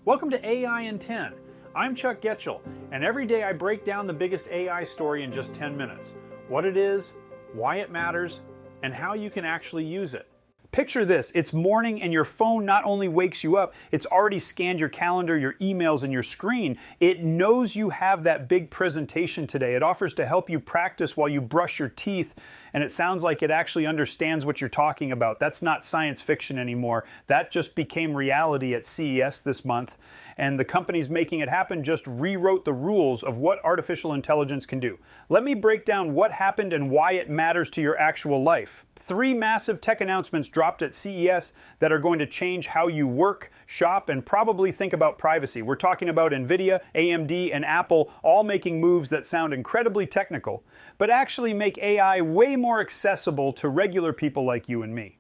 Welcome to AI in 10. I'm Chuck Getchell, and every day I break down the biggest AI story in just 10 minutes. What it is, why it matters, and how you can actually use it. Picture this, it's morning and your phone not only wakes you up, it's already scanned your calendar, your emails, and your screen. It knows you have that big presentation today. It offers to help you practice while you brush your teeth, and it sounds like it actually understands what you're talking about. That's not science fiction anymore. That just became reality at CES this month, and the companies making it happen just rewrote the rules of what artificial intelligence can do. Let me break down what happened and why it matters to your actual life. 3 massive tech announcements dropped at CES that are going to change how you work, shop, and probably think about privacy. We're talking about NVIDIA, AMD, and Apple all making moves that sound incredibly technical, but actually make AI way more accessible to regular people like you and me.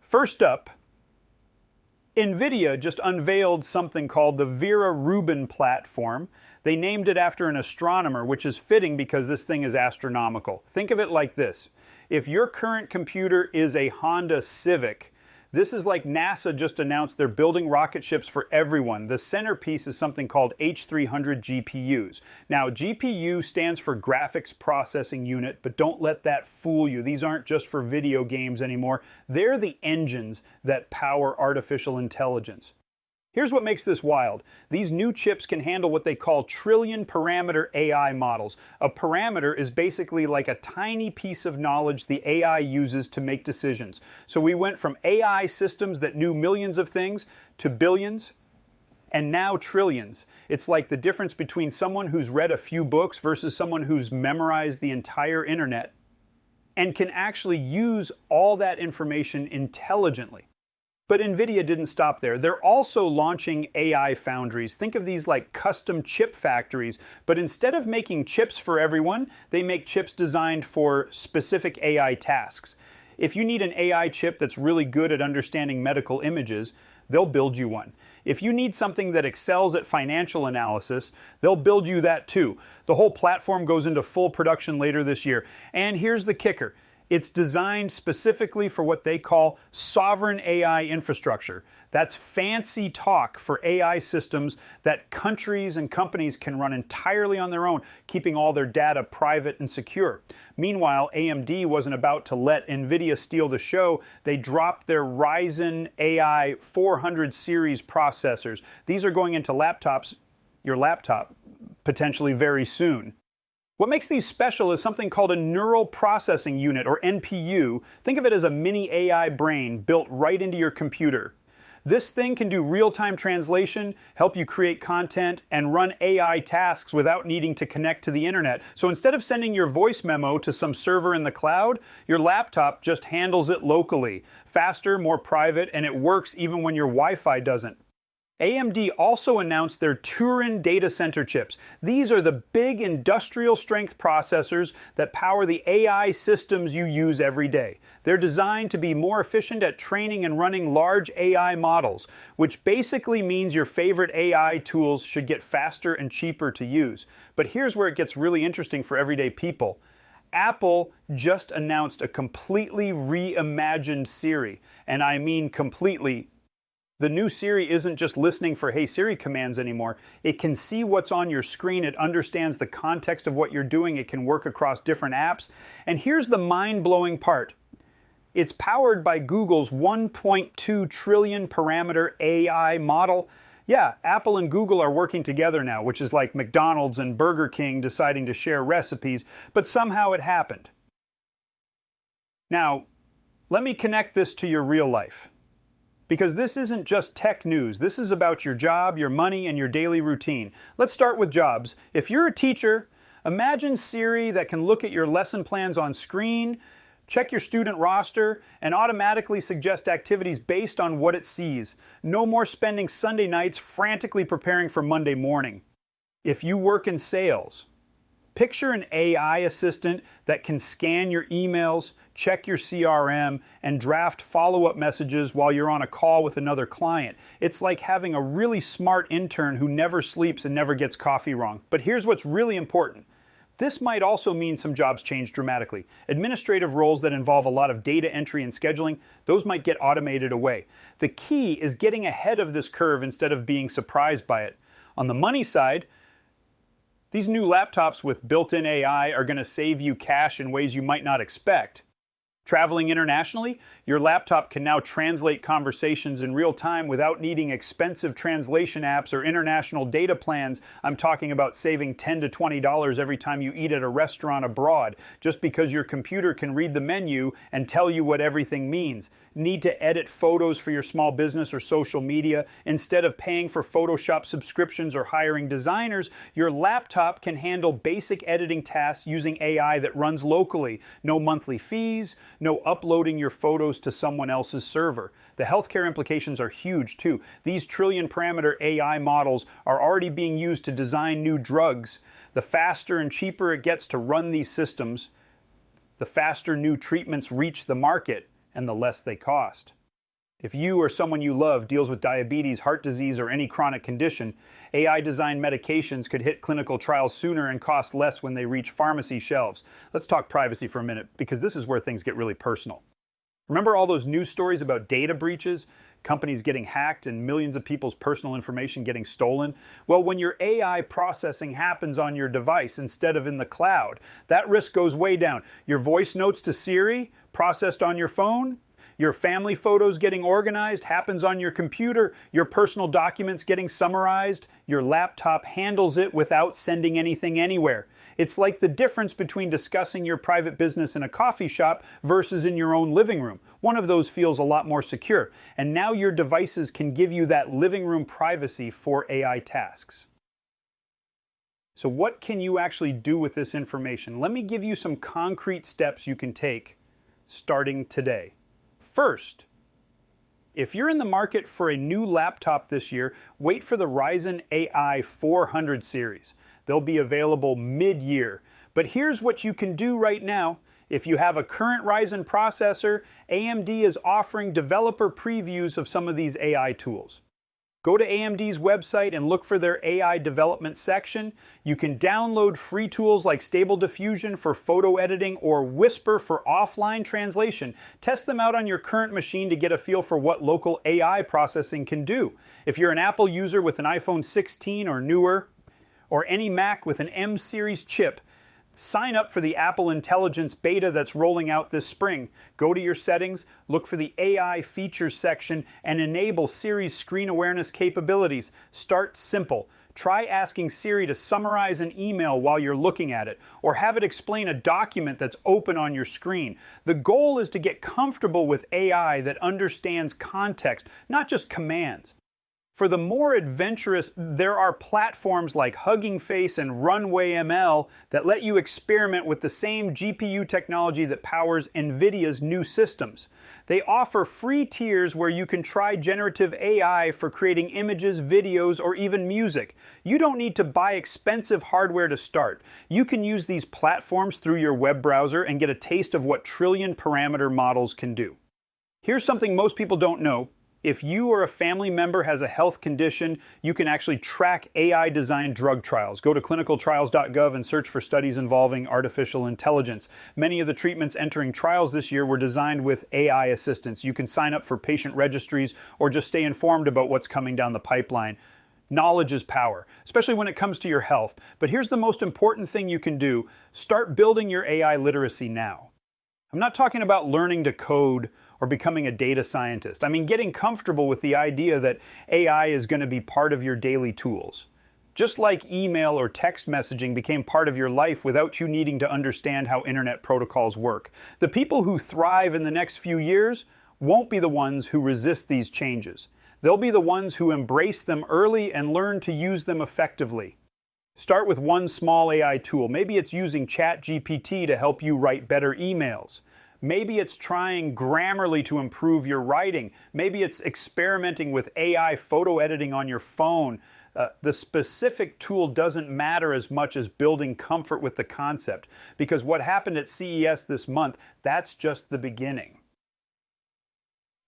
First up, NVIDIA just unveiled something called the Vera Rubin platform. They named it after an astronomer, which is fitting because this thing is astronomical. Think of it like this. If your current computer is a Honda Civic, this is like NASA just announced they're building rocket ships for everyone. The centerpiece is something called H300 GPUs. Now, GPU stands for Graphics Processing Unit, but don't let that fool you. These aren't just for video games anymore. They're the engines that power artificial intelligence. Here's what makes this wild. These new chips can handle what they call trillion parameter AI models. A parameter is basically like a tiny piece of knowledge the AI uses to make decisions. So we went from AI systems that knew millions of things to billions, and now trillions. It's like the difference between someone who's read a few books versus someone who's memorized the entire internet and can actually use all that information intelligently. But NVIDIA didn't stop there. They're also launching AI foundries. Think of these like custom chip factories, but instead of making chips for everyone, they make chips designed for specific AI tasks. If you need an AI chip that's really good at understanding medical images, they'll build you one. If you need something that excels at financial analysis, they'll build you that too. The whole platform goes into full production later this year. And here's the kicker. It's designed specifically for what they call sovereign AI infrastructure. That's fancy talk for AI systems that countries and companies can run entirely on their own, keeping all their data private and secure. Meanwhile, AMD wasn't about to let NVIDIA steal the show. They dropped their Ryzen AI 400 series processors. These are going into laptops, your laptop, potentially very soon. What makes these special is something called a neural processing unit, or NPU. Think of it as a mini AI brain built right into your computer. This thing can do real-time translation, help you create content, and run AI tasks without needing to connect to the internet. So instead of sending your voice memo to some server in the cloud, your laptop just handles it locally. Faster, more private, and it works even when your Wi-Fi doesn't. AMD also announced their Turin data center chips. These are the big industrial strength processors that power the AI systems you use every day. They're designed to be more efficient at training and running large AI models, which basically means your favorite AI tools should get faster and cheaper to use. But here's where it gets really interesting for everyday people. Apple just announced a completely reimagined Siri, and I mean completely. The new Siri isn't just listening for "Hey Siri" commands anymore. It can see what's on your screen, it understands the context of what you're doing, it can work across different apps. And here's the mind-blowing part. It's powered by Google's 1.2 trillion parameter AI model. Yeah, Apple and Google are working together now, which is like McDonald's and Burger King deciding to share recipes, but somehow it happened. Now, let me connect this to your real life. Because this isn't just tech news. This is about your job, your money, and your daily routine. Let's start with jobs. If you're a teacher, imagine Siri that can look at your lesson plans on screen, check your student roster, and automatically suggest activities based on what it sees. No more spending Sunday nights frantically preparing for Monday morning. If you work in sales, picture an AI assistant that can scan your emails, check your CRM, and draft follow-up messages while you're on a call with another client. It's like having a really smart intern who never sleeps and never gets coffee wrong. But here's what's really important. This might also mean some jobs change dramatically. Administrative roles that involve a lot of data entry and scheduling, those might get automated away. The key is getting ahead of this curve instead of being surprised by it. On the money side, these new laptops with built-in AI are going to save you cash in ways you might not expect. Traveling internationally, your laptop can now translate conversations in real time without needing expensive translation apps or international data plans. I'm talking about saving $10 to $20 every time you eat at a restaurant abroad, just because your computer can read the menu and tell you what everything means. Need to edit photos for your small business or social media? Instead of paying for Photoshop subscriptions or hiring designers, your laptop can handle basic editing tasks using AI that runs locally. No monthly fees, no uploading your photos to someone else's server. The healthcare implications are huge too. These trillion parameter AI models are already being used to design new drugs. The faster and cheaper it gets to run these systems, the faster new treatments reach the market and the less they cost. If you or someone you love deals with diabetes, heart disease, or any chronic condition, AI-designed medications could hit clinical trials sooner and cost less when they reach pharmacy shelves. Let's talk privacy for a minute, because this is where things get really personal. Remember all those news stories about data breaches, companies getting hacked, and millions of people's personal information getting stolen? Well, when your AI processing happens on your device instead of in the cloud, that risk goes way down. Your voice notes to Siri, processed on your phone, your family photos getting organized happens on your computer, your personal documents getting summarized, your laptop handles it without sending anything anywhere. It's like the difference between discussing your private business in a coffee shop versus in your own living room. One of those feels a lot more secure, and now your devices can give you that living room privacy for AI tasks. So what can you actually do with this information? Let me give you some concrete steps you can take starting today. First, if you're in the market for a new laptop this year, wait for the Ryzen AI 400 series. They'll be available mid-year. But here's what you can do right now. If you have a current Ryzen processor, AMD is offering developer previews of some of these AI tools. Go to AMD's website and look for their AI development section. You can download free tools like Stable Diffusion for photo editing or Whisper for offline translation. Test them out on your current machine to get a feel for what local AI processing can do. If you're an Apple user with an iPhone 16 or newer, or any Mac with an M series chip, sign up for the Apple Intelligence beta that's rolling out this spring. Go to your settings, look for the AI features section, and enable Siri's screen awareness capabilities. Start simple. Try asking Siri to summarize an email while you're looking at it, or have it explain a document that's open on your screen. The goal is to get comfortable with AI that understands context, not just commands. For the more adventurous, there are platforms like Hugging Face and Runway ML that let you experiment with the same GPU technology that powers NVIDIA's new systems. They offer free tiers where you can try generative AI for creating images, videos, or even music. You don't need to buy expensive hardware to start. You can use these platforms through your web browser and get a taste of what trillion parameter models can do. Here's something most people don't know. If you or a family member has a health condition, you can actually track AI-designed drug trials. Go to clinicaltrials.gov and search for studies involving artificial intelligence. Many of the treatments entering trials this year were designed with AI assistance. You can sign up for patient registries or just stay informed about what's coming down the pipeline. Knowledge is power, especially when it comes to your health. But here's the most important thing you can do. Start building your AI literacy now. I'm not talking about learning to code or becoming a data scientist. I mean getting comfortable with the idea that AI is going to be part of your daily tools. Just like email or text messaging became part of your life without you needing to understand how internet protocols work. The people who thrive in the next few years won't be the ones who resist these changes. They'll be the ones who embrace them early and learn to use them effectively. Start with one small AI tool. Maybe it's using ChatGPT to help you write better emails. Maybe it's trying Grammarly to improve your writing. Maybe it's experimenting with AI photo editing on your phone. The specific tool doesn't matter as much as building comfort with the concept, because what happened at CES this month, that's just the beginning.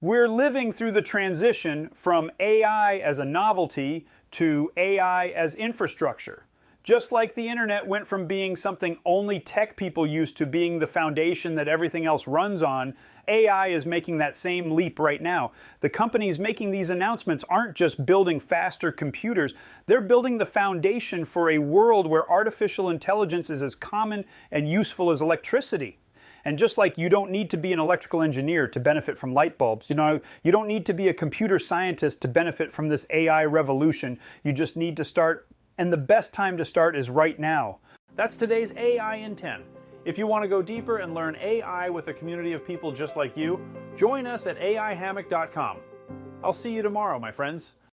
We're living through the transition from AI as a novelty to AI as infrastructure. Just like the internet went from being something only tech people used to being the foundation that everything else runs on, AI is making that same leap right now. The companies making these announcements aren't just building faster computers, they're building the foundation for a world where artificial intelligence is as common and useful as electricity. And just like you don't need to be an electrical engineer to benefit from light bulbs, you don't need to be a computer scientist to benefit from this AI revolution. You just need to start, and the best time to start is right now. That's today's AI in 10. If you want to go deeper and learn AI with a community of people just like you, join us at aihammock.com. I'll see you tomorrow, my friends.